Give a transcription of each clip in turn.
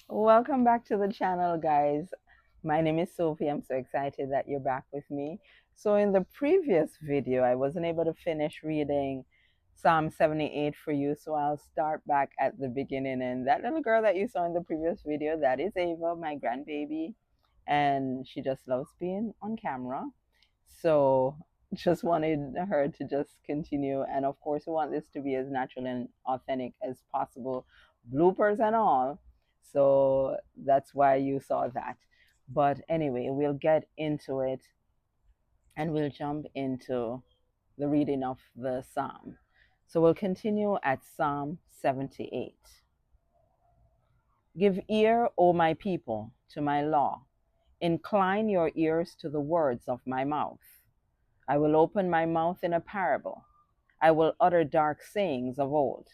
Welcome back to the channel, guys. My name is Sophie. I'm so excited that you're back with me. So in the previous video, I wasn't able to finish reading Psalm 78 for you, so I'll start back at the beginning. And that little girl that you saw in the previous video, that is Ava, my grandbaby, and she just loves being on camera. So just wanted her to just continue. And of course, we want this to be as natural and authentic as possible, bloopers and all. So that's why you saw that. But anyway, we'll get into it and we'll jump into the reading of the psalm. So we'll continue at Psalm 78. Give ear, O my people, to my law. Incline your ears to the words of my mouth. I will open my mouth in a parable. I will utter dark sayings of old,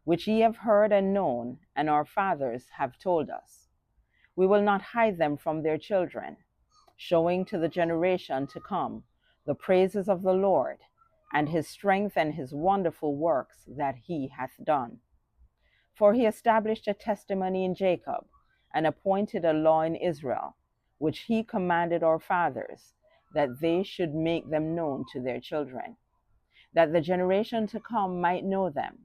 which ye have heard and known, and our fathers have told us. We will not hide them from their children, showing to the generation to come the praises of the Lord, and his strength and his wonderful works that he hath done. For he established a testimony in Jacob, and appointed a law in Israel, which he commanded our fathers, that they should make them known to their children, that the generation to come might know them,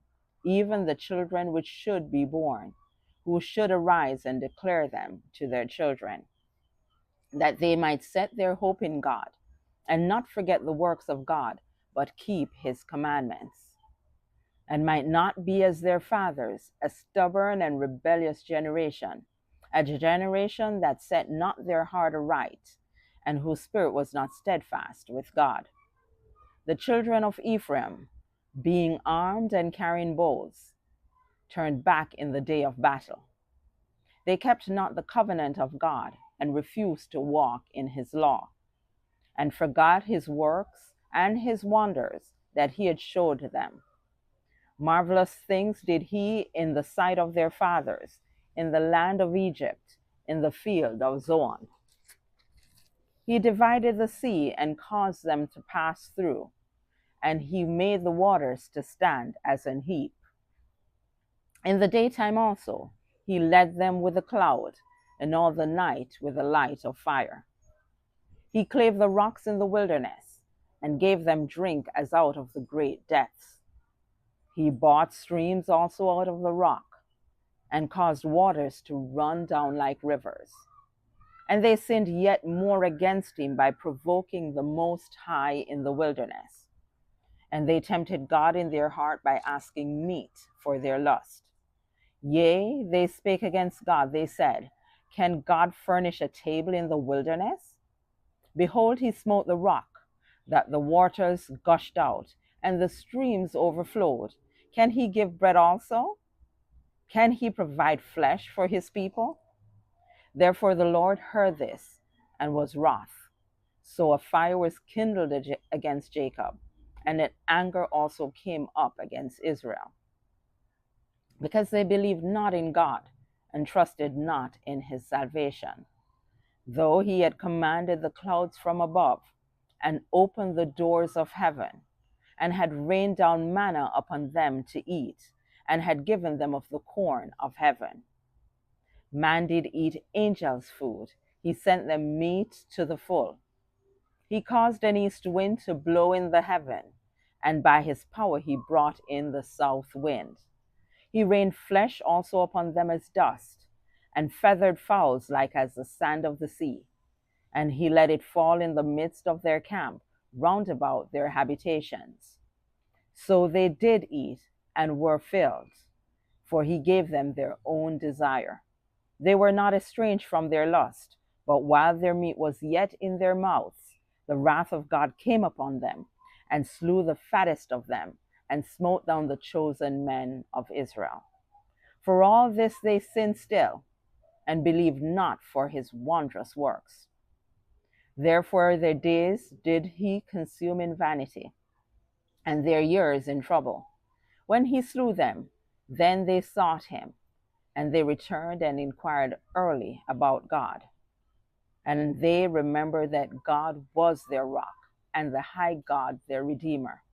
even the children which should be born, who should arise and declare them to their children, that they might set their hope in God, and not forget the works of God, but keep his commandments, and might not be as their fathers, a stubborn and rebellious generation, a generation that set not their heart aright, and whose spirit was not steadfast with God. The children of Ephraim, being armed and carrying bows, turned back in the day of battle. They kept not the covenant of God, and refused to walk in his law, and forgot his works and his wonders that he had showed them. Marvelous things did he in the sight of their fathers, in the land of Egypt, in the field of Zoan. He divided the sea and caused them to pass through, and he made the waters to stand as an heap. In the daytime also he led them with a cloud, and all the night with a light of fire. He clave the rocks in the wilderness, and gave them drink as out of the great depths. He brought streams also out of the rock, and caused waters to run down like rivers. And they sinned yet more against him by provoking the Most High in the wilderness. And they tempted God in their heart by asking meat for their lust. Yea, they spake against God. They said, Can God furnish a table in the wilderness? Behold, he smote the rock, that the waters gushed out, and the streams overflowed. Can he give bread also? Can he provide flesh for his people? Therefore the Lord heard this, and was wroth. So a fire was kindled against Jacob, and an anger also came up against Israel, because they believed not in God, and trusted not in his salvation. Though he had commanded the clouds from above, and opened the doors of heaven, and had rained down manna upon them to eat, and had given them of the corn of heaven. Man did eat angels' food, he sent them meat to the full. He caused an east wind to blow in the heaven, and by his power he brought in the south wind. He rained flesh also upon them as dust, and feathered fowls like as the sand of the sea. And he let it fall in the midst of their camp, round about their habitations. So they did eat, and were filled, for he gave them their own desire. They were not estranged from their lust, but while their meat was yet in their mouths, the wrath of God came upon them, and slew the fattest of them, and smote down the chosen men of Israel. For all this they sinned still, and believed not for his wondrous works. Therefore their days did he consume in vanity, and their years in trouble. When he slew them, then they sought him, and they returned and inquired early about God. And they remembered that God was their rock, and the high God their Redeemer.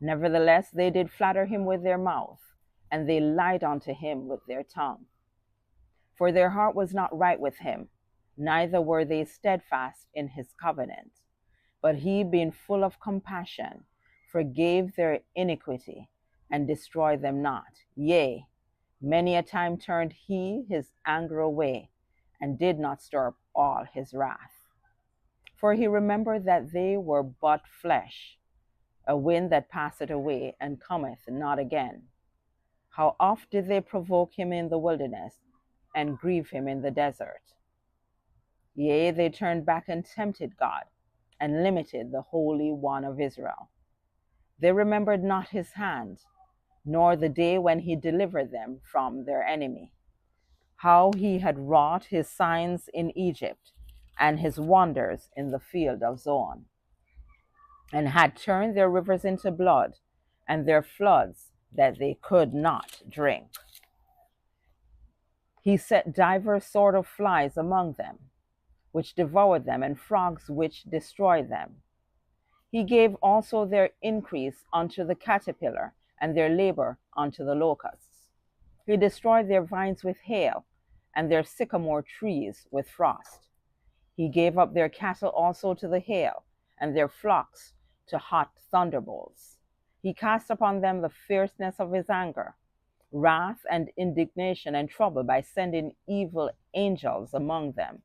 Nevertheless, they did flatter him with their mouth, and they lied unto him with their tongue. For their heart was not right with him, neither were they steadfast in his covenant. But he, being full of compassion, forgave their iniquity, and destroyed them not. Yea, many a time turned he his anger away, and did not stir up all his wrath. For he remembered that they were but flesh, a wind that passeth away, and cometh not again. How oft did they provoke him in the wilderness, and grieve him in the desert? Yea, they turned back and tempted God, and limited the Holy One of Israel. They remembered not his hand, nor the day when he delivered them from their enemy, how he had wrought his signs in Egypt, and his wonders in the field of Zoan, and had turned their rivers into blood, and their floods that they could not drink. He set divers sort of flies among them, which devoured them, and frogs which destroyed them. He gave also their increase unto the caterpillar, and their labor unto the locusts. He destroyed their vines with hail, and their sycamore trees with frost. He gave up their cattle also to the hail, and their flocks to hot thunderbolts. He cast upon them the fierceness of his anger, wrath and indignation and trouble, by sending evil angels among them.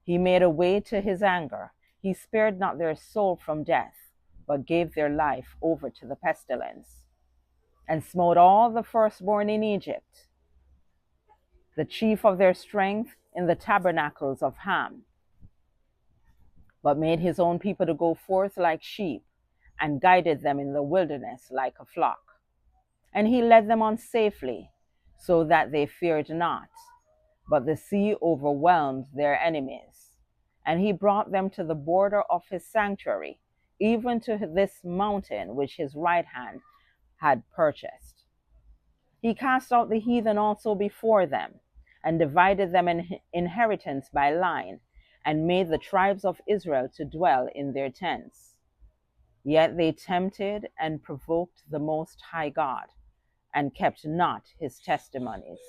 He made a way to his anger. He spared not their soul from death, but gave their life over to the pestilence, and smote all the firstborn in Egypt, the chief of their strength in the tabernacles of Ham, but made his own people to go forth like sheep, and guided them in the wilderness like a flock. And he led them on safely, so that they feared not. But the sea overwhelmed their enemies. And he brought them to the border of his sanctuary, even to this mountain which his right hand had purchased. He cast out the heathen also before them, and divided them in inheritance by line, and made the tribes of Israel to dwell in their tents. Yet they tempted and provoked the Most High God, and kept not his testimonies,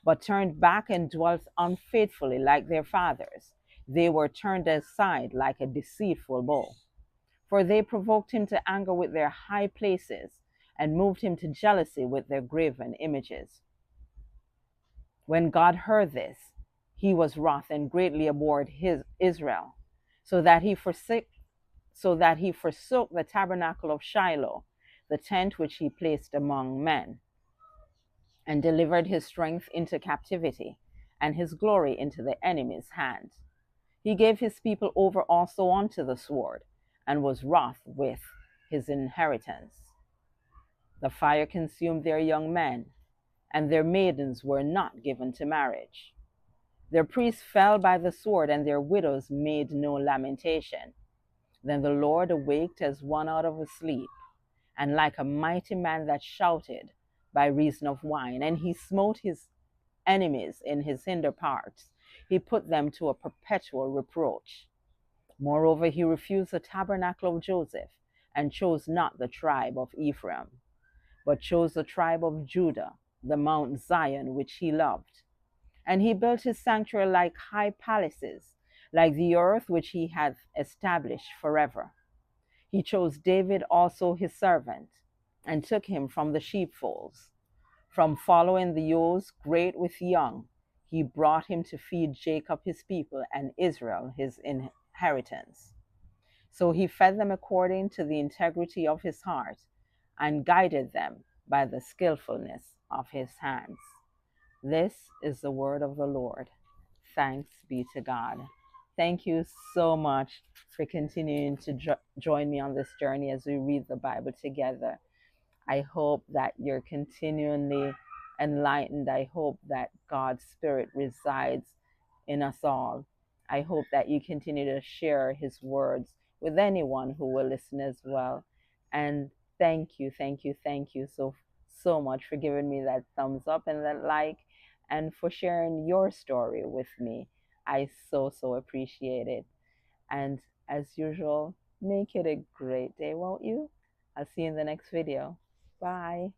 but turned back and dwelt unfaithfully like their fathers. They were turned aside like a deceitful bow. For they provoked him to anger with their high places, and moved him to jealousy with their graven images. When God heard this, he was wroth and greatly abhorred Israel, so that he forsook the tabernacle of Shiloh, the tent which he placed among men, and delivered his strength into captivity, and his glory into the enemy's hand. He gave his people over also unto the sword, and was wroth with his inheritance. The fire consumed their young men, and their maidens were not given to marriage. Their priests fell by the sword, and their widows made no lamentation. Then the Lord awaked as one out of a sleep, and like a mighty man that shouted by reason of wine. And he smote his enemies in his hinder parts. He put them to a perpetual reproach. Moreover, he refused the tabernacle of Joseph, and chose not the tribe of Ephraim, but chose the tribe of Judah, the Mount Zion which he loved. And he built his sanctuary like high palaces, like the earth which he hath established forever. He chose David also his servant, and took him from the sheepfolds. From following the ewes great with young, he brought him to feed Jacob his people, and Israel his inheritance. So he fed them according to the integrity of his heart, and guided them by the skillfulness of his hands. This is the word of the Lord. Thanks be to God. Thank you so much for continuing to join me on this journey as we read the Bible together. I hope that you're continually enlightened. I hope that God's Spirit resides in us all. I hope that you continue to share his words with anyone who will listen as well. And thank you so much for giving me that thumbs up and that like, and for sharing your story with me. I so appreciate it. And as usual, make it a great day, won't you? I'll see you in the next video. Bye.